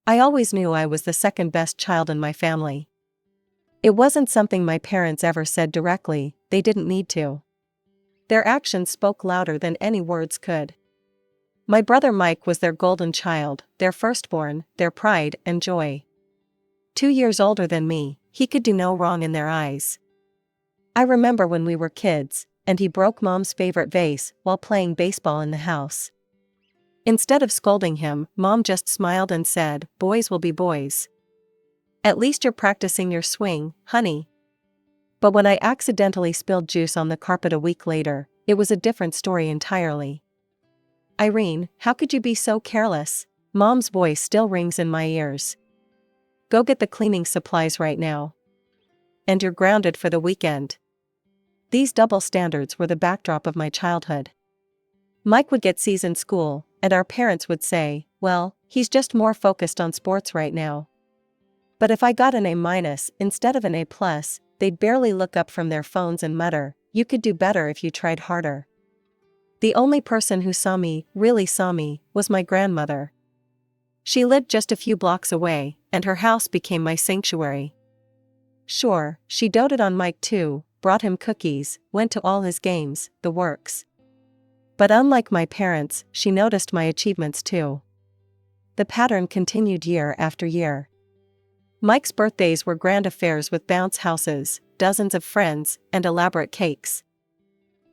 I always knew I was the second best child in my family. It wasn't something my parents ever said directly, they didn't need to. Their actions spoke louder than any words could. My brother Mike was their golden child, their firstborn, their pride and joy. 2 years older than me, he could do no wrong in their eyes. I remember when we were kids, and he broke Mom's favorite vase while playing baseball in the house. Instead of scolding him, Mom just smiled and said, "Boys will be boys. At least you're practicing your swing, honey." But when I accidentally spilled juice on the carpet a week later, it was a different story entirely. "Irene, how could you be so careless?" Mom's voice still rings in my ears. "Go get the cleaning supplies right now. And you're grounded for the weekend." These double standards were the backdrop of my childhood. Mike would get C's in school, and our parents would say, "Well, he's just more focused on sports right now." But if I got an A- instead of an A+, they'd barely look up from their phones and mutter, "You could do better if you tried harder." The only person who really saw me, was my grandmother. She lived just a few blocks away, and her house became my sanctuary. Sure, she doted on Mike too, brought him cookies, went to all his games, the works. But unlike my parents, she noticed my achievements too. The pattern continued year after year. Mike's birthdays were grand affairs with bounce houses, dozens of friends, and elaborate cakes.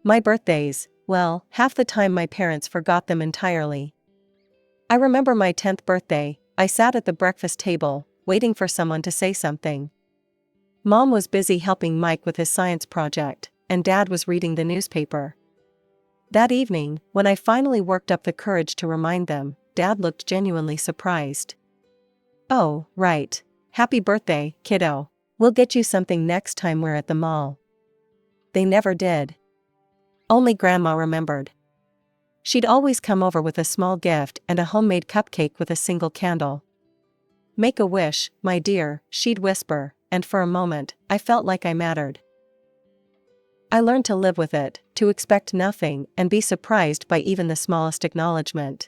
My birthdays, well, half the time my parents forgot them entirely. I remember my 10th birthday, I sat at the breakfast table, waiting for someone to say something. Mom was busy helping Mike with his science project, and Dad was reading the newspaper. That evening, when I finally worked up the courage to remind them, Dad looked genuinely surprised. "Oh, right. Happy birthday, kiddo. We'll get you something next time we're at the mall." They never did. Only Grandma remembered. She'd always come over with a small gift and a homemade cupcake with a single candle. "Make a wish, my dear," she'd whisper, and for a moment, I felt like I mattered. I learned to live with it, to expect nothing and be surprised by even the smallest acknowledgement.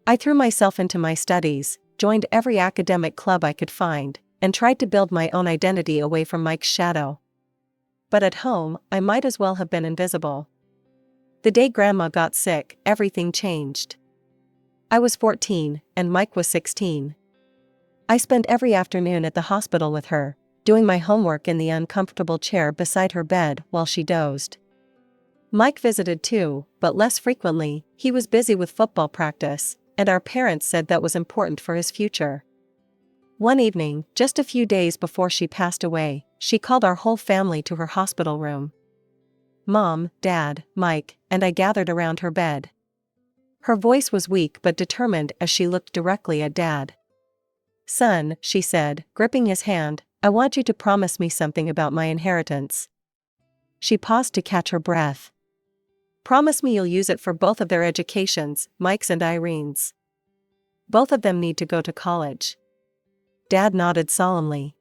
I threw myself into my studies, joined every academic club I could find, and tried to build my own identity away from Mike's shadow. But at home, I might as well have been invisible. The day Grandma got sick, everything changed. I was 14, and Mike was 16. I spent every afternoon at the hospital with her, doing my homework in the uncomfortable chair beside her bed while she dozed. Mike visited too, but less frequently. He was busy with football practice, and our parents said that was important for his future. One evening, just a few days before she passed away, she called our whole family to her hospital room. Mom, Dad, Mike, and I gathered around her bed. Her voice was weak but determined as she looked directly at Dad. "Son," she said, gripping his hand, "I want you to promise me something about my inheritance." She paused to catch her breath. "Promise me you'll use it for both of their educations, Mike's and Irene's. Both of them need to go to college." Dad nodded solemnly.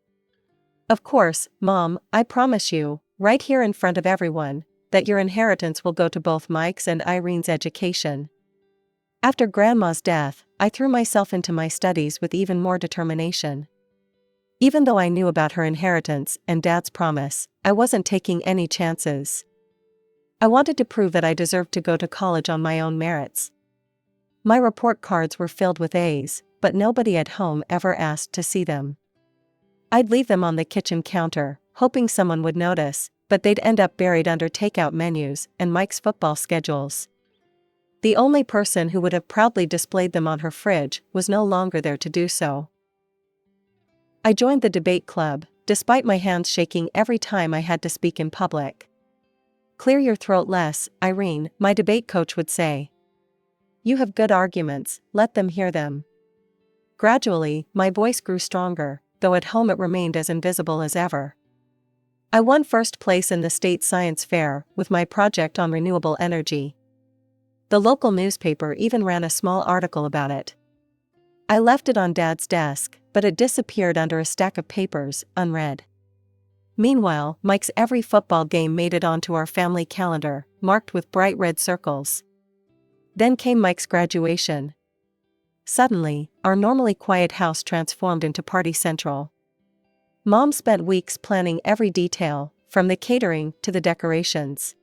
"Of course, Mom, I promise you, right here in front of everyone, that your inheritance will go to both Mike's and Irene's education." After Grandma's death, I threw myself into my studies with even more determination. Even though I knew about her inheritance and Dad's promise, I wasn't taking any chances. I wanted to prove that I deserved to go to college on my own merits. My report cards were filled with A's, but nobody at home ever asked to see them. I'd leave them on the kitchen counter, hoping someone would notice, but they'd end up buried under takeout menus and Mike's football schedules. The only person who would have proudly displayed them on her fridge was no longer there to do so. I joined the debate club, despite my hands shaking every time I had to speak in public. "Clear your throat less, Irene," my debate coach would say. "You have good arguments, let them hear them." Gradually, my voice grew stronger, though at home it remained as invisible as ever. I won first place in the state science fair with my project on renewable energy. The local newspaper even ran a small article about it. I left it on Dad's desk, but it disappeared under a stack of papers, unread. Meanwhile, Mike's every football game made it onto our family calendar, marked with bright red circles. Then came Mike's graduation. Suddenly, our normally quiet house transformed into party central. Mom spent weeks planning every detail, from the catering to the decorations.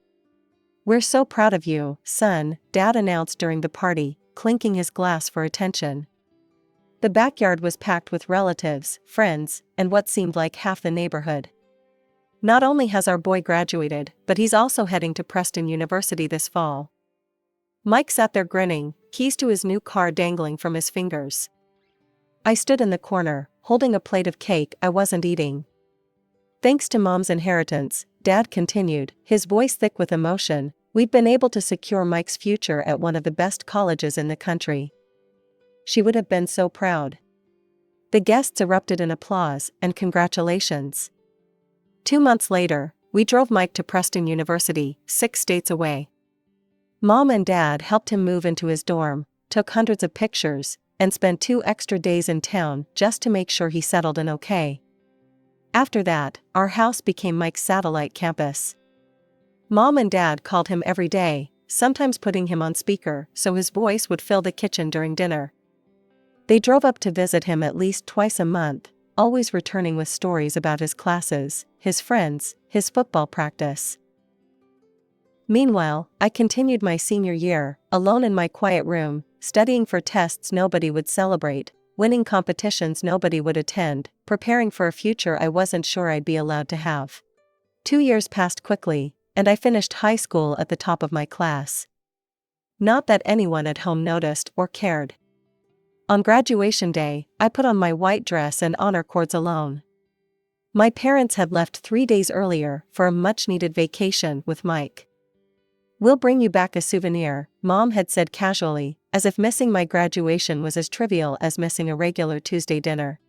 "We're so proud of you, son," Dad announced during the party, clinking his glass for attention. The backyard was packed with relatives, friends, and what seemed like half the neighborhood. "Not only has our boy graduated, but he's also heading to Preston University this fall." Mike sat there grinning, keys to his new car dangling from his fingers. I stood in the corner, holding a plate of cake I wasn't eating. "Thanks to Mom's inheritance," Dad continued, his voice thick with emotion, "we've been able to secure Mike's future at one of the best colleges in the country. She would have been so proud." The guests erupted in applause and congratulations. 2 months later, we drove Mike to Preston University, 6 states away. Mom and Dad helped him move into his dorm, took hundreds of pictures, and spent 2 extra days in town just to make sure he settled in okay. After that, our house became Mike's satellite campus. Mom and Dad called him every day, sometimes putting him on speaker so his voice would fill the kitchen during dinner. They drove up to visit him at least twice a month, always returning with stories about his classes, his friends, his football practice. Meanwhile, I continued my senior year, alone in my quiet room, studying for tests nobody would celebrate, winning competitions nobody would attend, preparing for a future I wasn't sure I'd be allowed to have. 2 years passed quickly, and I finished high school at the top of my class. Not that anyone at home noticed or cared. On graduation day, I put on my white dress and honor cords alone. My parents had left 3 days earlier for a much-needed vacation with Mike. "We'll bring you back a souvenir," Mom had said casually, as if missing my graduation was as trivial as missing a regular Tuesday dinner.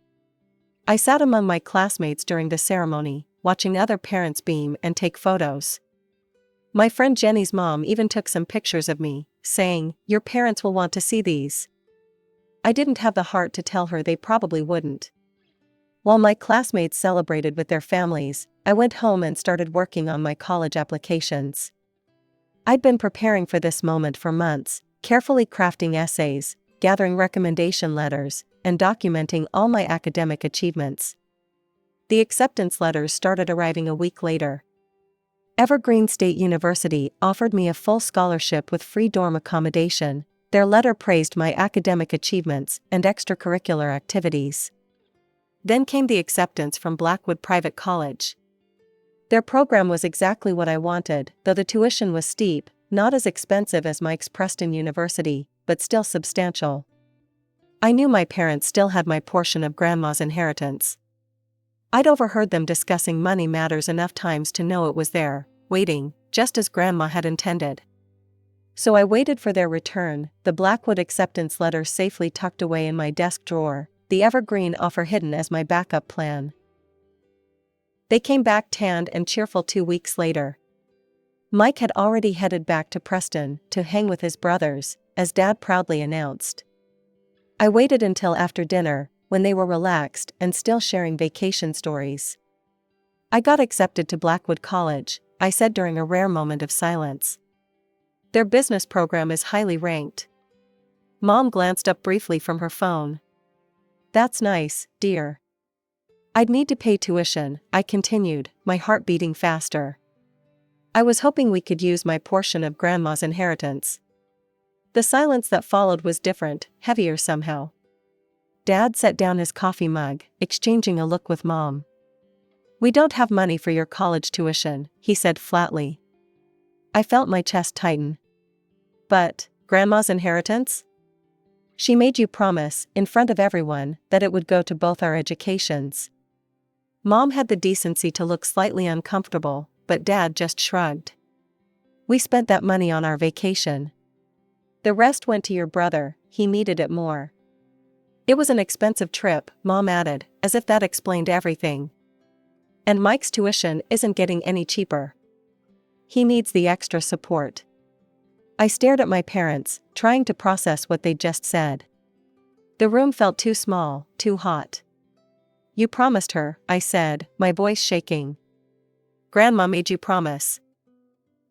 I sat among my classmates during the ceremony, watching other parents beam and take photos. My friend Jenny's mom even took some pictures of me, saying, "Your parents will want to see these." I didn't have the heart to tell her they probably wouldn't. While my classmates celebrated with their families, I went home and started working on my college applications. I'd been preparing for this moment for months, carefully crafting essays, gathering recommendation letters, and documenting all my academic achievements. The acceptance letters started arriving a week later. Evergreen State University offered me a full scholarship with free dorm accommodation. Their letter praised my academic achievements and extracurricular activities. Then came the acceptance from Blackwood Private College. Their program was exactly what I wanted, though the tuition was steep, not as expensive as Mike's Preston University, but still substantial. I knew my parents still had my portion of Grandma's inheritance. I'd overheard them discussing money matters enough times to know it was there, waiting, just as Grandma had intended. So I waited for their return, the Blackwood acceptance letter safely tucked away in my desk drawer, the Evergreen offer hidden as my backup plan. They came back tanned and cheerful 2 weeks later. Mike had already headed back to Preston to hang with his brothers, as Dad proudly announced. I waited until after dinner, when they were relaxed and still sharing vacation stories. "I got accepted to Blackwood College," I said during a rare moment of silence. "Their business program is highly ranked." Mom glanced up briefly from her phone. "That's nice, dear." "I'd need to pay tuition," I continued, my heart beating faster. I was hoping we could use my portion of Grandma's inheritance. The silence that followed was different, heavier somehow. Dad set down his coffee mug, exchanging a look with Mom. "We don't have money for your college tuition," he said flatly. I felt my chest tighten. "But, Grandma's inheritance? She made you promise, in front of everyone, that it would go to both our educations." Mom had the decency to look slightly uncomfortable, but Dad just shrugged. "We spent that money on our vacation. The rest went to your brother, he needed it more." "It was an expensive trip," Mom added, as if that explained everything. "And Mike's tuition isn't getting any cheaper. He needs the extra support." I stared at my parents, trying to process what they'd just said. The room felt too small, too hot. "You promised her," I said, my voice shaking. "Grandma made you promise."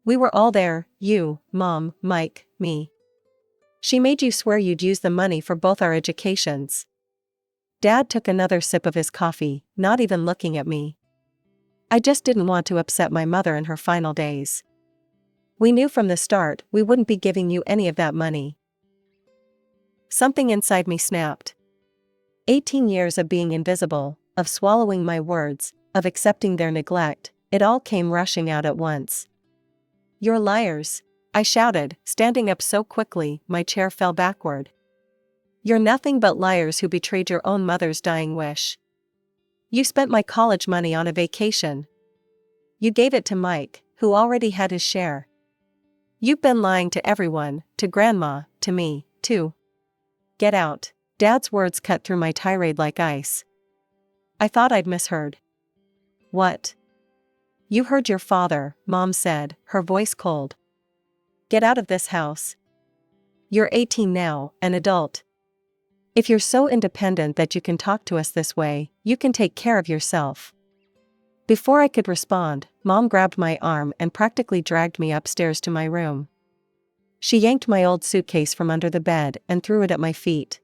"We were all there, you, Mom, Mike, me. She made you swear you'd use the money for both our educations. Dad took another sip of his coffee, not even looking at me. I just didn't want to upset my mother in her final days. We knew from the start we wouldn't be giving you any of that money. Something inside me snapped. 18 years of being invisible, of swallowing my words, of accepting their neglect, it all came rushing out at once. "You're liars," I shouted, standing up so quickly my chair fell backward. "You're nothing but liars who betrayed your own mother's dying wish. You spent my college money on a vacation. You gave it to Mike, who already had his share. You've been lying to everyone, to Grandma, to me, too. Get out." Dad's words cut through my tirade like ice. I thought I'd misheard. "What?" "You heard your father," Mom said, her voice cold. "Get out of this house. You're 18 now, an adult. If you're so independent that you can talk to us this way, you can take care of yourself." Before I could respond, Mom grabbed my arm and practically dragged me upstairs to my room. She yanked my old suitcase from under the bed and threw it at my feet.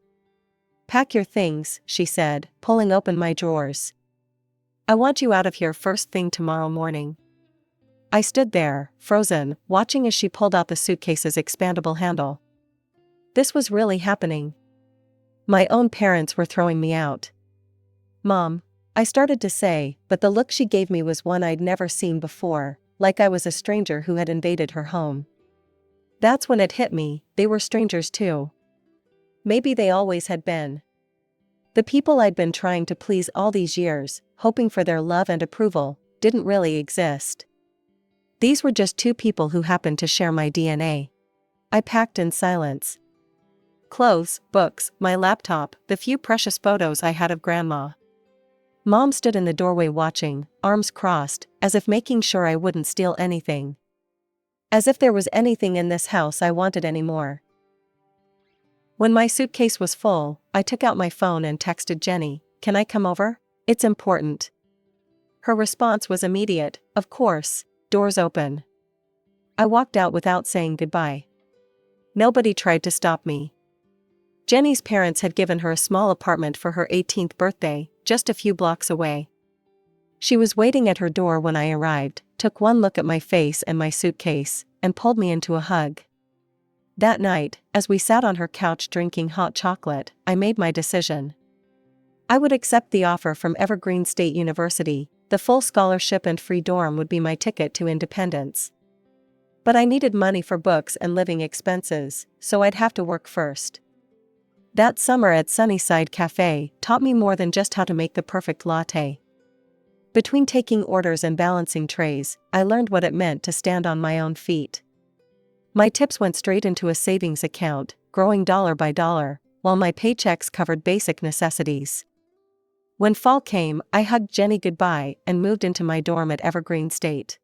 "Pack your things," she said, pulling open my drawers. "I want you out of here first thing tomorrow morning." I stood there, frozen, watching as she pulled out the suitcase's expandable handle. This was really happening. My own parents were throwing me out. "Mom," I started to say, but the look she gave me was one I'd never seen before, like I was a stranger who had invaded her home. That's when it hit me, they were strangers too. Maybe they always had been. The people I'd been trying to please all these years, hoping for their love and approval, didn't really exist. These were just two people who happened to share my DNA. I packed in silence. Clothes, books, my laptop, the few precious photos I had of Grandma. Mom stood in the doorway watching, arms crossed, as if making sure I wouldn't steal anything. As if there was anything in this house I wanted anymore. When my suitcase was full, I took out my phone and texted Jenny, "Can I come over? It's important." Her response was immediate, "Of course, doors open." I walked out without saying goodbye. Nobody tried to stop me. Jenny's parents had given her a small apartment for her 18th birthday, just a few blocks away. She was waiting at her door when I arrived, took one look at my face and my suitcase, and pulled me into a hug. That night, as we sat on her couch drinking hot chocolate, I made my decision. I would accept the offer from Evergreen State University. The full scholarship and free dorm would be my ticket to independence. But I needed money for books and living expenses, so I'd have to work first. That summer at Sunnyside Cafe taught me more than just how to make the perfect latte. Between taking orders and balancing trays, I learned what it meant to stand on my own feet. My tips went straight into a savings account, growing dollar by dollar, while my paychecks covered basic necessities. When fall came, I hugged Jenny goodbye and moved into my dorm at Evergreen State.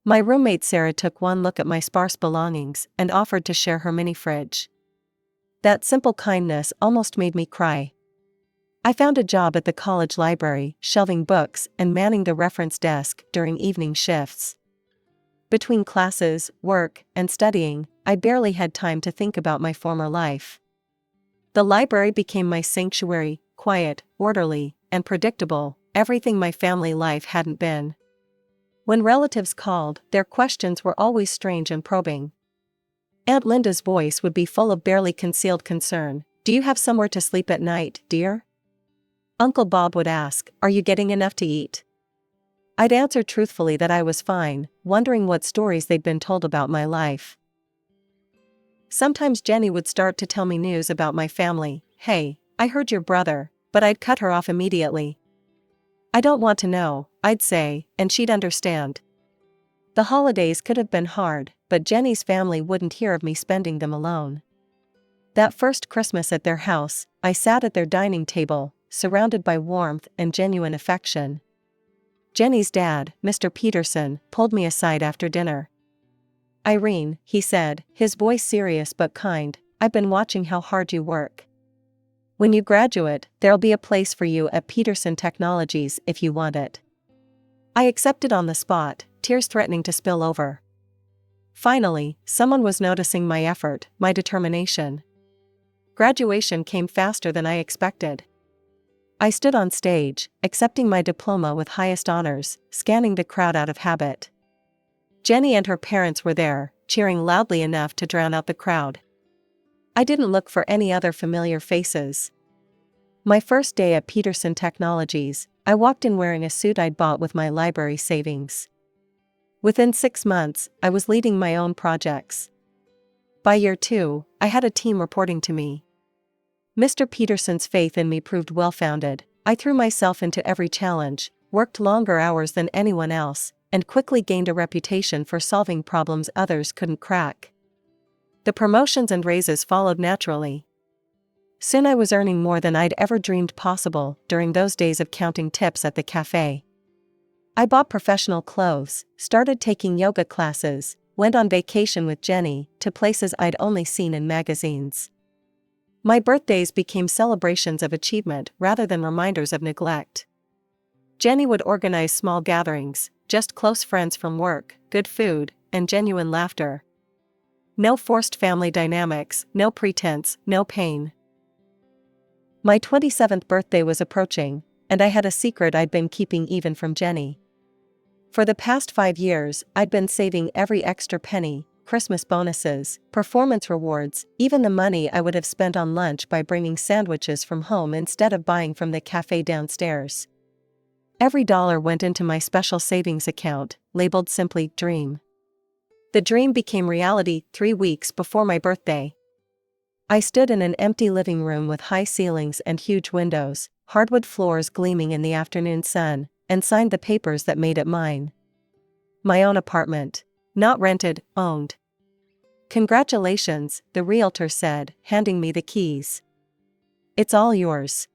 My roommate Sarah took one look at my sparse belongings and offered to share her mini fridge. That simple kindness almost made me cry. I found a job at the college library, shelving books and manning the reference desk during evening shifts. Between classes, work, and studying, I barely had time to think about my former life. The library became my sanctuary, quiet, orderly, and predictable, everything my family life hadn't been. When relatives called, their questions were always strange and probing. Aunt Linda's voice would be full of barely concealed concern. "Do you have somewhere to sleep at night, dear?" Uncle Bob would ask, "Are you getting enough to eat?" I'd answer truthfully that I was fine, wondering what stories they'd been told about my life. Sometimes Jenny would start to tell me news about my family. "Hey, I heard your brother," but I'd cut her off immediately. "I don't want to know," I'd say, and she'd understand. The holidays could have been hard, but Jenny's family wouldn't hear of me spending them alone. That first Christmas at their house, I sat at their dining table, surrounded by warmth and genuine affection. Jenny's dad, Mr. Peterson, pulled me aside after dinner. "Irene," he said, his voice serious but kind, "I've been watching how hard you work. When you graduate, there'll be a place for you at Peterson Technologies if you want it." I accepted on the spot, tears threatening to spill over. Finally, someone was noticing my effort, my determination. Graduation came faster than I expected. I stood on stage, accepting my diploma with highest honors, scanning the crowd out of habit. Jenny and her parents were there, cheering loudly enough to drown out the crowd. I didn't look for any other familiar faces. My first day at Peterson Technologies, I walked in wearing a suit I'd bought with my library savings. Within 6 months, I was leading my own projects. By year 2, I had a team reporting to me. Mr. Peterson's faith in me proved well-founded. I threw myself into every challenge, worked longer hours than anyone else, and quickly gained a reputation for solving problems others couldn't crack. The promotions and raises followed naturally. Soon I was earning more than I'd ever dreamed possible during those days of counting tips at the cafe. I bought professional clothes, started taking yoga classes, went on vacation with Jenny to places I'd only seen in magazines. My birthdays became celebrations of achievement rather than reminders of neglect. Jenny would organize small gatherings, just close friends from work, good food, and genuine laughter. No forced family dynamics, no pretense, no pain. My 27th birthday was approaching, and I had a secret I'd been keeping even from Jenny. For the past 5 years, I'd been saving every extra penny, Christmas bonuses, performance rewards, even the money I would have spent on lunch by bringing sandwiches from home instead of buying from the cafe downstairs. Every dollar went into my special savings account, labeled simply Dream. The dream became reality 3 weeks before my birthday. I stood in an empty living room with high ceilings and huge windows, hardwood floors gleaming in the afternoon sun, and signed the papers that made it mine. My own apartment. Not rented, owned. "Congratulations," the realtor said, handing me the keys. "It's all yours."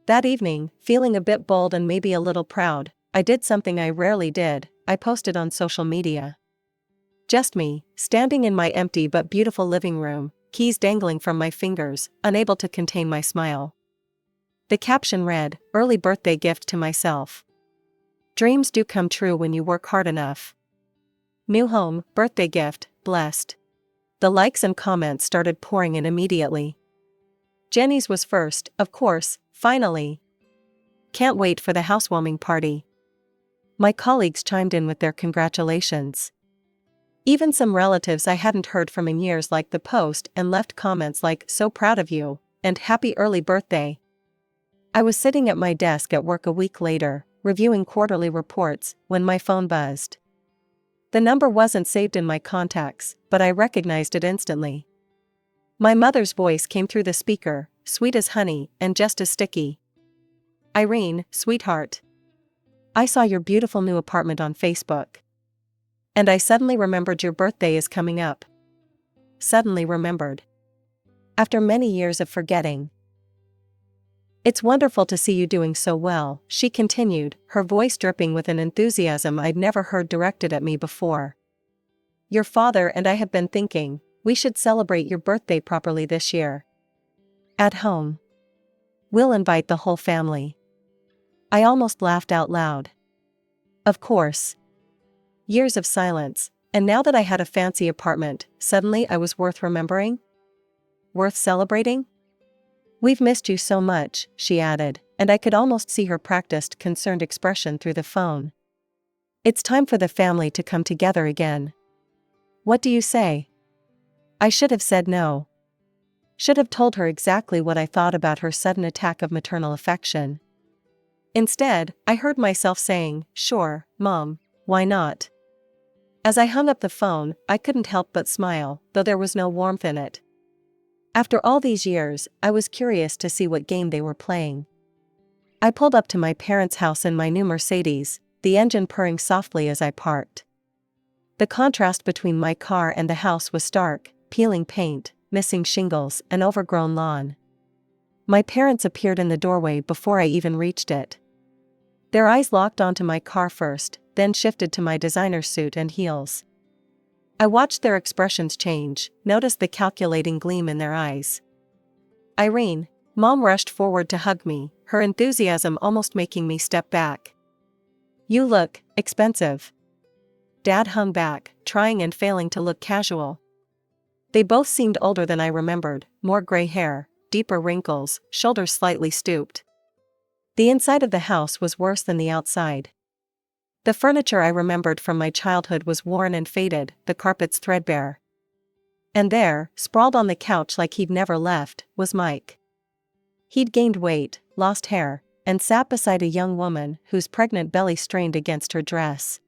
That evening, feeling a bit bold and maybe a little proud, I did something I rarely did. I posted on social media. Just me, standing in my empty but beautiful living room, keys dangling from my fingers, unable to contain my smile. The caption read, "Early birthday gift to myself. Dreams do come true when you work hard enough. New home, birthday gift, blessed." The likes and comments started pouring in immediately. Jenny's was first, of course, finally. "Can't wait for the housewarming party." My colleagues chimed in with their congratulations. Even some relatives I hadn't heard from in years liked the post and left comments like, "So proud of you," and "Happy early birthday." I was sitting at my desk at work a week later, reviewing quarterly reports, when my phone buzzed. The number wasn't saved in my contacts, but I recognized it instantly. My mother's voice came through the speaker, sweet as honey, and just as sticky. "Irene, sweetheart. I saw your beautiful new apartment on Facebook. And I suddenly remembered your birthday is coming up." Suddenly remembered. After many years of forgetting. "It's wonderful to see you doing so well," she continued, her voice dripping with an enthusiasm I'd never heard directed at me before. "Your father and I have been thinking, we should celebrate your birthday properly this year. At home. We'll invite the whole family." I almost laughed out loud. Of course. Years of silence, and now that I had a fancy apartment, suddenly I was worth remembering? Worth celebrating? "We've missed you so much," she added, and I could almost see her practiced, concerned expression through the phone. "It's time for the family to come together again. What do you say?" I should have said no. Should have told her exactly what I thought about her sudden attack of maternal affection. Instead, I heard myself saying, "Sure, Mom, why not?" As I hung up the phone, I couldn't help but smile, though there was no warmth in it. After all these years, I was curious to see what game they were playing. I pulled up to my parents' house in my new Mercedes, the engine purring softly as I parked. The contrast between my car and the house was stark, peeling paint, missing shingles, and overgrown lawn. My parents appeared in the doorway before I even reached it. Their eyes locked onto my car first, then shifted to my designer suit and heels. I watched their expressions change, noticed the calculating gleam in their eyes. "Irene," Mom rushed forward to hug me, her enthusiasm almost making me step back. "You look expensive. Dad hung back, trying and failing to look casual. They both seemed older than I remembered, more gray hair, deeper wrinkles, shoulders slightly stooped. The inside of the house was worse than the outside. The furniture I remembered from my childhood was worn and faded, the carpets threadbare. And there, sprawled on the couch like he'd never left, was Mike. He'd gained weight, lost hair, and sat beside a young woman whose pregnant belly strained against her dress.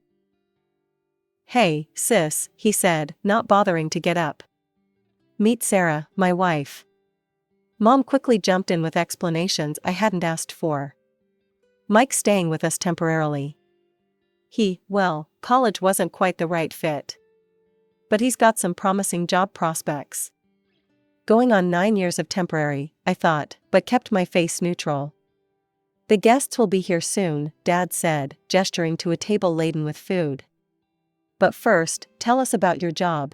"Hey, sis," he said, not bothering to get up. "Meet Sarah, my wife." Mom quickly jumped in with explanations I hadn't asked for. "Mike's staying with us temporarily. College wasn't quite the right fit. But he's got some promising job prospects." Going on 9 years of temporary, I thought, but kept my face neutral. "The guests will be here soon," Dad said, gesturing to a table laden with food. "But first, tell us about your job.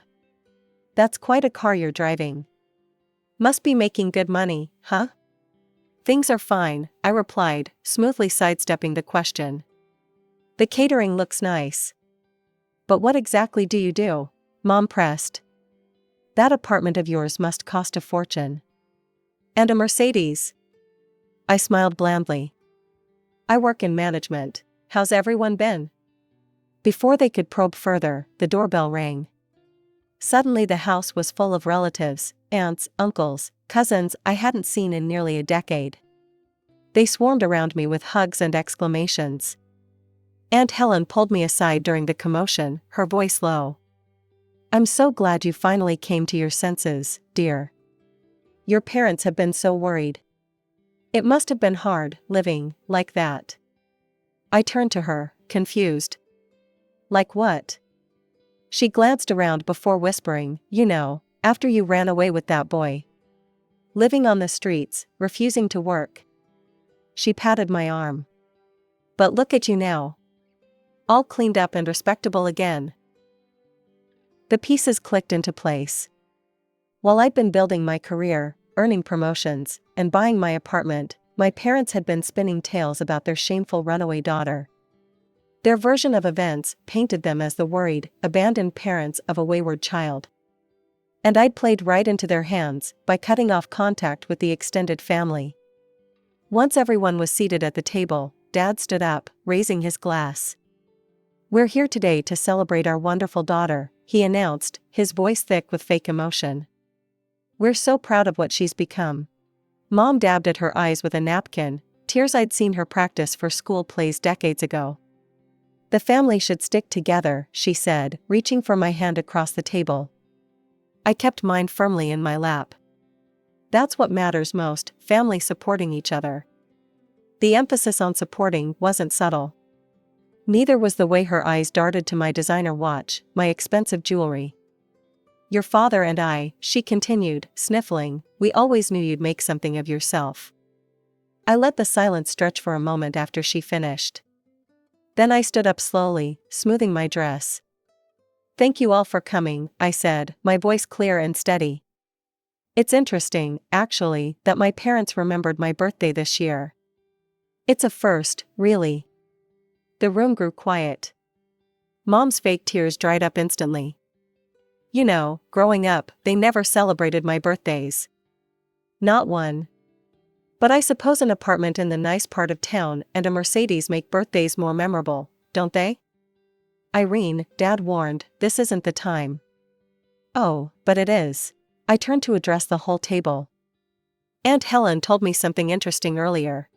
That's quite a car you're driving. Must be making good money, huh?" "Things are fine," I replied, smoothly sidestepping the question. "The catering looks nice." "But what exactly do you do?" Mom pressed. "That apartment of yours must cost a fortune. And a Mercedes." I smiled blandly. "I work in management. How's everyone been?" Before they could probe further, the doorbell rang. Suddenly the house was full of relatives, aunts, uncles, cousins I hadn't seen in nearly a decade. They swarmed around me with hugs and exclamations. Aunt Helen pulled me aside during the commotion, her voice low. "I'm so glad you finally came to your senses, dear. Your parents have been so worried. It must have been hard, living like that." I turned to her, confused. "Like what?" She glanced around before whispering, "You know, after you ran away with that boy. Living on the streets, refusing to work." She patted my arm. "But look at you now. All cleaned up and respectable again." The pieces clicked into place. While I'd been building my career, earning promotions, and buying my apartment, my parents had been spinning tales about their shameful runaway daughter. Their version of events painted them as the worried, abandoned parents of a wayward child. And I'd played right into their hands by cutting off contact with the extended family. Once everyone was seated at the table, Dad stood up, raising his glass. "We're here today to celebrate our wonderful daughter," he announced, his voice thick with fake emotion. "We're so proud of what she's become." Mom dabbed at her eyes with a napkin, tears I'd seen her practice for school plays decades ago. "The family should stick together," she said, reaching for my hand across the table. I kept mine firmly in my lap. "That's what matters most, family supporting each other." The emphasis on supporting wasn't subtle. Neither was the way her eyes darted to my designer watch, my expensive jewelry. "Your father and I," she continued, sniffling, "we always knew you'd make something of yourself." I let the silence stretch for a moment after she finished. Then I stood up slowly, smoothing my dress. "Thank you all for coming," I said, my voice clear and steady. "It's interesting, actually, that my parents remembered my birthday this year. It's a first, really." The room grew quiet. Mom's fake tears dried up instantly. "You know, growing up, they never celebrated my birthdays. Not one. But I suppose an apartment in the nice part of town and a Mercedes make birthdays more memorable, don't they?" "Irene," Dad warned, "this isn't the time." "Oh, but it is." I turned to address the whole table. "Aunt Helen told me something interesting earlier.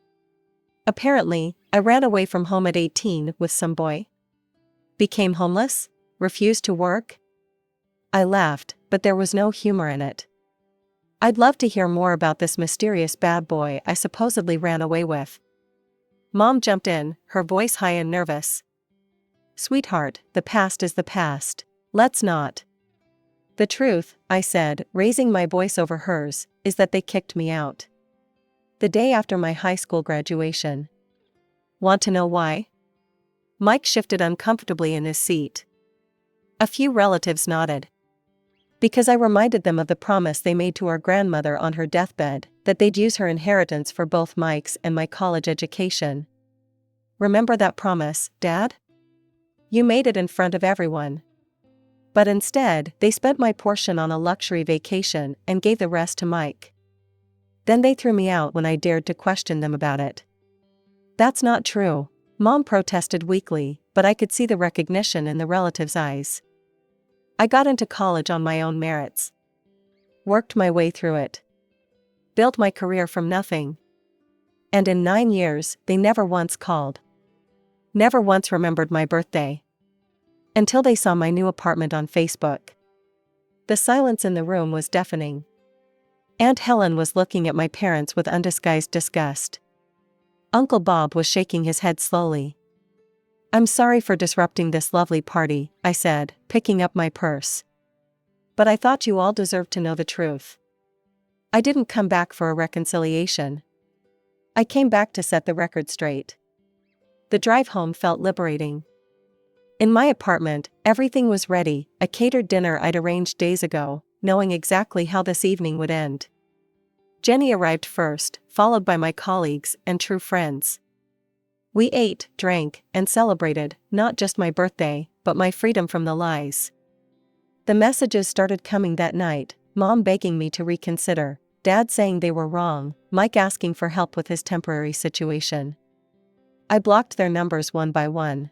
Apparently, I ran away from home at 18 with some boy. Became homeless? Refused to work?" I laughed, but there was no humor in it. "I'd love to hear more about this mysterious bad boy I supposedly ran away with." Mom jumped in, her voice high and nervous. "Sweetheart, the past is the past. Let's not." "The truth," I said, raising my voice over hers, "is that they kicked me out. The day after my high school graduation." "Want to know why?" Mike shifted uncomfortably in his seat. A few relatives nodded. "Because I reminded them of the promise they made to our grandmother on her deathbed, that they'd use her inheritance for both Mike's and my college education. Remember that promise, Dad?" You made it in front of everyone. But instead, they spent my portion on a luxury vacation and gave the rest to Mike. Then they threw me out when I dared to question them about it. That's not true, Mom protested weakly, but I could see the recognition in the relatives' eyes. I got into college on my own merits. Worked my way through it. Built my career from nothing. And in 9 years, they never once called. Never once remembered my birthday. Until they saw my new apartment on Facebook. The silence in the room was deafening. Aunt Helen was looking at my parents with undisguised disgust. Uncle Bob was shaking his head slowly. I'm sorry for disrupting this lovely party, I said, picking up my purse. But I thought you all deserved to know the truth. I didn't come back for a reconciliation. I came back to set the record straight. The drive home felt liberating. In my apartment, everything was ready, a catered dinner I'd arranged days ago, knowing exactly how this evening would end. Jenny arrived first, followed by my colleagues and true friends. We ate, drank, and celebrated, not just my birthday, but my freedom from the lies. The messages started coming that night, Mom begging me to reconsider, Dad saying they were wrong, Mike asking for help with his temporary situation. I blocked their numbers one by one.